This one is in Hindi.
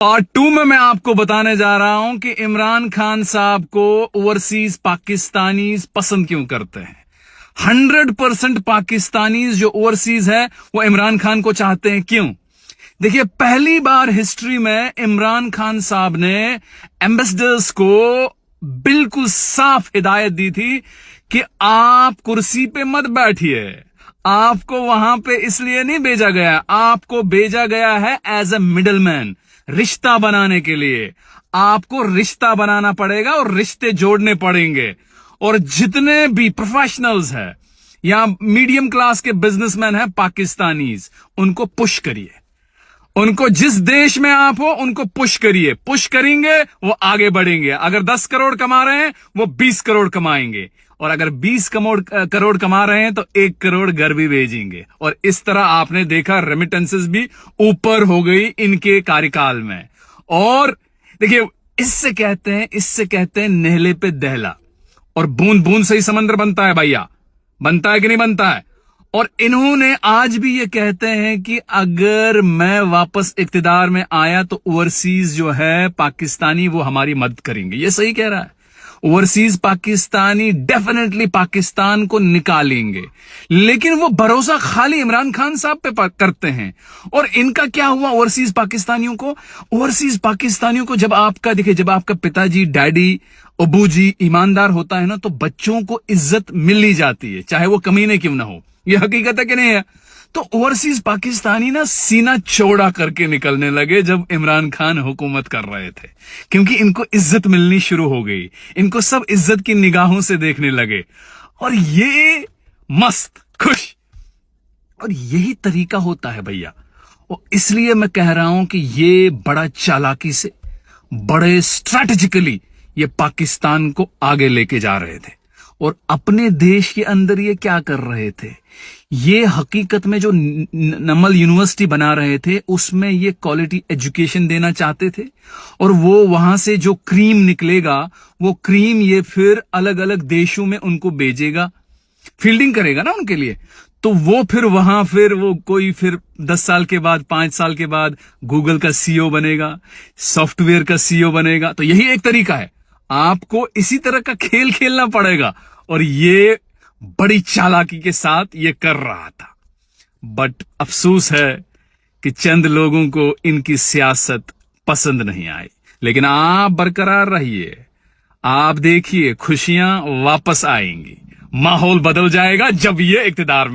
पार्ट 2 में मैं आपको बताने जा रहा हूं कि इमरान खान साहब को ओवरसीज पाकिस्तानीज पसंद क्यों करते हैं। 100% पाकिस्तानीज जो ओवरसीज है वो इमरान खान को चाहते हैं। क्यों? देखिए, पहली बार हिस्ट्री में इमरान खान साहब ने एम्बेसडर्स को बिल्कुल साफ हिदायत दी थी कि आप कुर्सी पे मत बैठिए। आपको वहां पे इसलिए नहीं भेजा गया, आपको भेजा गया है एज ए मिडलमैन, रिश्ता बनाने के लिए। आपको रिश्ता बनाना पड़ेगा और रिश्ते जोड़ने पड़ेंगे। और जितने भी प्रोफेशनल्स हैं या मीडियम क्लास के बिजनेसमैन हैं पाकिस्तानीज, उनको पुश करिए। उनको जिस देश में आप हो उनको पुश करिए। पुश करेंगे वो आगे बढ़ेंगे। अगर 10 करोड़ कमा रहे हैं वो 20 करोड़ कमाएंगे, और अगर 20 करोड़ कमा रहे हैं तो 1 करोड़ घर भी भेजेंगे। और इस तरह आपने देखा रेमिटेंसेस भी ऊपर हो गई इनके कार्यकाल में। और देखिए, इससे कहते हैं नेहले पे दहला, और बूंद बूंद से ही समंदर बनता है भैया। बनता है कि नहीं बनता है? और इन्होंने आज भी ये कहते हैं कि अगर मैं वापस इक्तिदार में आया तो ओवरसीज जो है पाकिस्तानी वो हमारी मदद करेंगे। ये सही कह रहा है। ओवरसीज पाकिस्तानी डेफिनेटली पाकिस्तान को निकालेंगे, लेकिन वो भरोसा खाली इमरान खान साहब पे करते हैं। और इनका क्या हुआ ओवरसीज पाकिस्तानियों को? ओवरसीज पाकिस्तानियों को जब आपका पिताजी, डैडी, अबूजी ईमानदार होता है ना, तो बच्चों को इज्जत मिल ही जाती है, चाहे वो कमीने क्यों ना हो। ये हकीकत है कि नहीं है? तो ओवरसीज पाकिस्तानी ना सीना चौड़ा करके निकलने लगे जब इमरान खान हुकूमत कर रहे थे, क्योंकि इनको इज्जत मिलनी शुरू हो गई। इनको सब इज्जत की निगाहों से देखने लगे, और ये मस्त खुश। और यही तरीका होता है भैया। और इसलिए मैं कह रहा हूं कि ये बड़ा चालाकी से, बड़े स्ट्रैटेजिकली ये पाकिस्तान को आगे लेके जा रहे थे। और अपने देश के अंदर ये क्या कर रहे थे? ये हकीकत में जो नमल यूनिवर्सिटी बना रहे थे उसमें ये क्वालिटी एजुकेशन देना चाहते थे। और वो वहां से जो क्रीम निकलेगा, वो क्रीम ये फिर अलग अलग देशों में उनको भेजेगा, फील्डिंग करेगा ना उनके लिए। तो वो फिर वहां फिर 10 साल के बाद, 5 साल के बाद गूगल का सीईओ बनेगा, सॉफ्टवेयर का सीईओ बनेगा। तो यही एक तरीका है। आपको इसी तरह का खेल खेलना पड़ेगा, और ये बड़ी चालाकी के साथ ये कर रहा था। बट अफसोस है कि चंद लोगों को इनकी सियासत पसंद नहीं आई। लेकिन आप बरकरार रहिए, आप देखिए खुशियां वापस आएंगी, माहौल बदल जाएगा जब ये इक्तिदार में